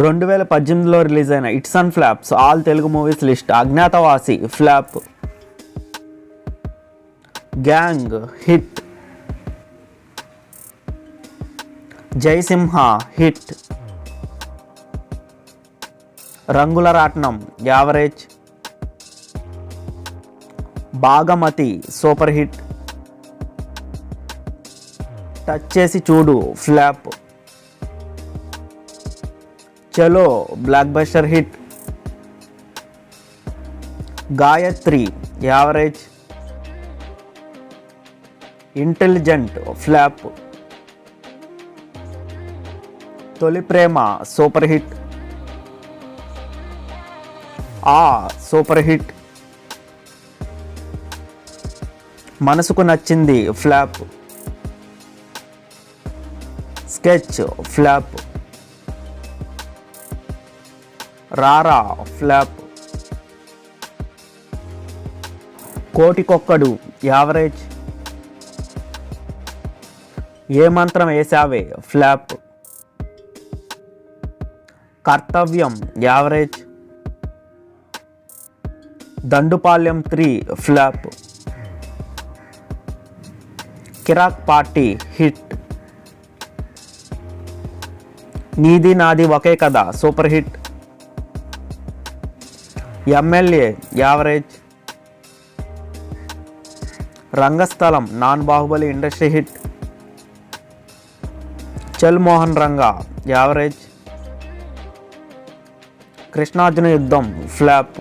2018లో release అయిన hits and flops all Telugu movies list. Agnyaathavaasi flop, gang hit, Jaisimha hit, Rangula Ratnam average, Bhaagamathi super hit, touch Chesi Chudu flop, Chalo blockbuster hit, Gayatri average, intelligent flop, Toli Prema super hit, ఆ super hit, Manasuku Nachindi flop, sketch flop, Rarra flop, Kotikokkadu average, Ye Mantram Vesave flop, Kartavyam average, Dandupalyam 3 flop, Kirrak party hit, Needi Naadi Oke Kadha super hit, MLA average, రంగస్థలం non Baahubali industry hit, చల్ Mohan Ranga average, Krishnarjuna యుద్ధం flop,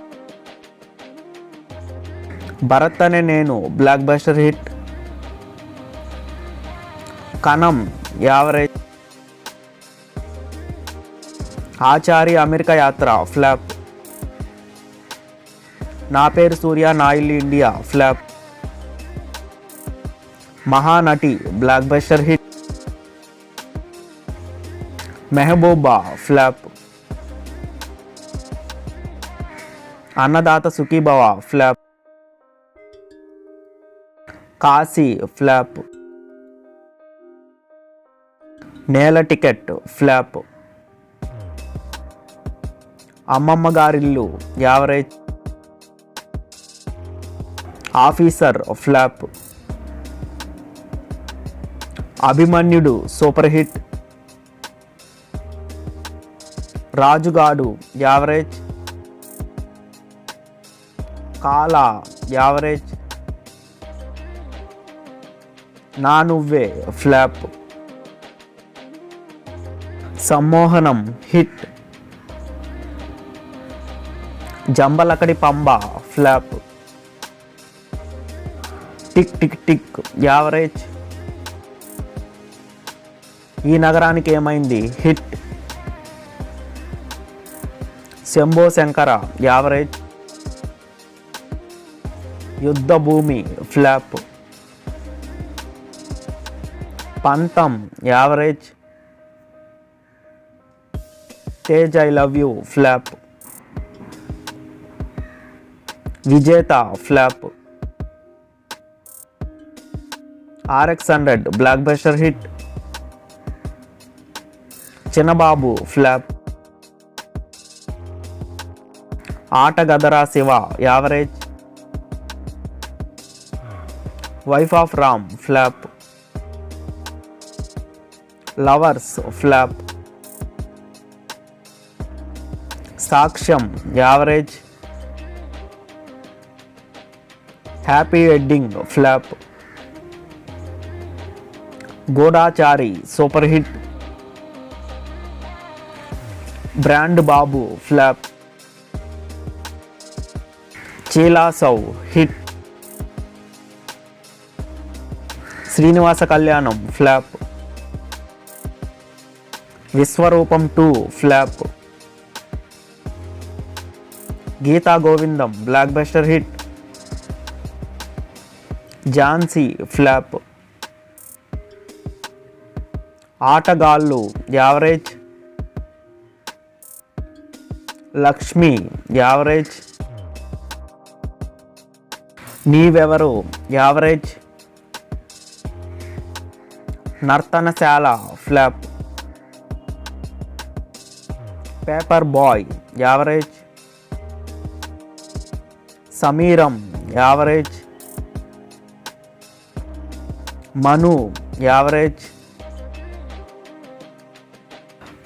Bharat Ane Nenu blockbuster hit, Kanam average, Achari America Yatra flop, Naa Peru Surya Naa Illu India flop, Mahanati blockbuster hit, Mehbooba flop, Annadata Sukhibhava flop, Kaasi flop, Nela ticket flop, Ammamma Garillu average, officer flop, Abhimanyudu super hit, Rajugadu average, Kaala average, Naa Nuvve flop, Sammohanam hit, Jambalakidi Pamba flop, tik tik tik average, Ee Nagaraniki ఏమైంది hit, Shambho Shankara average, యుద్ధ Bhoomi flop, Pantham average, Tej I love you flop, Vijetha flop, RX100 blockbuster hit, Chinababu flop, Aatagadharaa Siva average, wife of Ram flop, lovers flop, Saakshyam average, happy wedding flop, Goodachari super hit, brand Babu flop, Chilasow hit, Srinivasa Kalyanam flop, Vishwaroopam 2 flop, Geetha Govindam blockbuster hit, Jhansi flop, Aatagallu average, Lakshmi average, Neevevaro average, Nartanasala flop, paper boy average. Sameeram average. Manu average.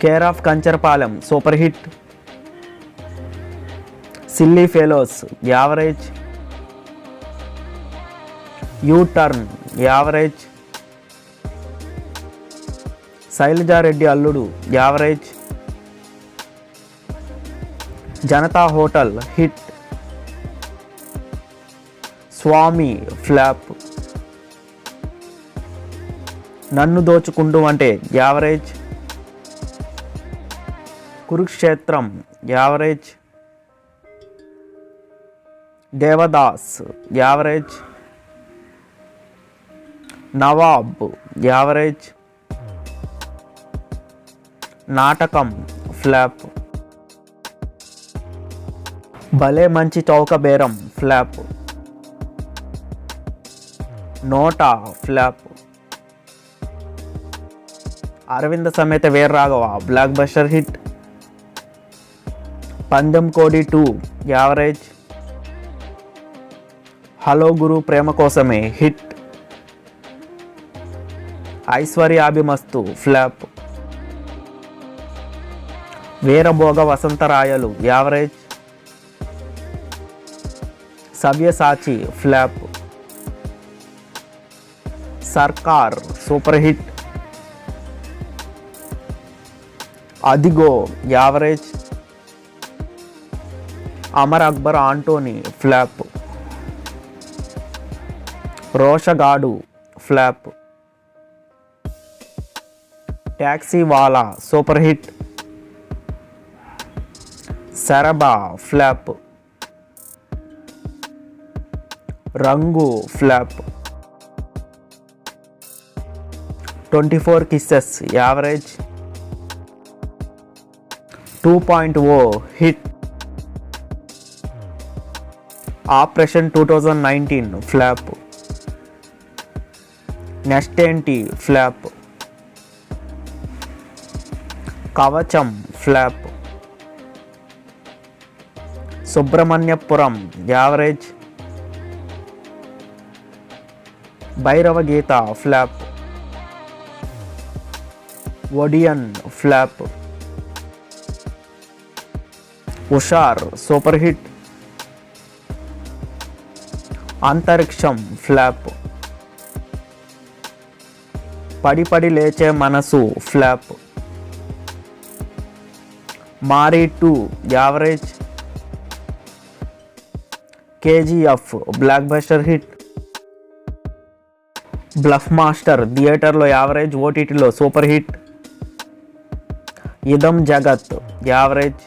Care of Kancharapalem super hit. Silly fellows average. U turn average. Sailaja Reddy Alludu average. Janatha hotel hit. Swamy flop. నన్ను దోచుకుంటూ అంటే average. Kurukshetram average. Devadas average. Nawab average. Naatakam flop. Bhale Manchi Chowka Beram flop. NOTA flop. Aravinda Sametha Veera Raghava blockbuster hit. Pandem Kodi 2 average. Hello Guru Prema Kosame hit. Aishwaryabhimasthu flop. Veerabhoga Vasantharayalu average. Savyasachi flop. Sarkar super hit. Adhugo average. Amar Akbar Antony flop. Roshagadu flop. Taxi Wala super hit. Sarabha flop. Rangu flop. 24 kisses average. 2.0 hit. Operation 2019 flop. Next Enti flop. Kavacham flop. Subrahmanyapuram average. Bhairava Geetha flop. Odiyan flop. Husharu super hit. Antariksham flop. Padi Padi Leche Manasu flop. Maari 2 average. KGF blockbuster hit. Bluff master థియేటర్లో average, ఓటీటీలో super hit. Idam Jagath average.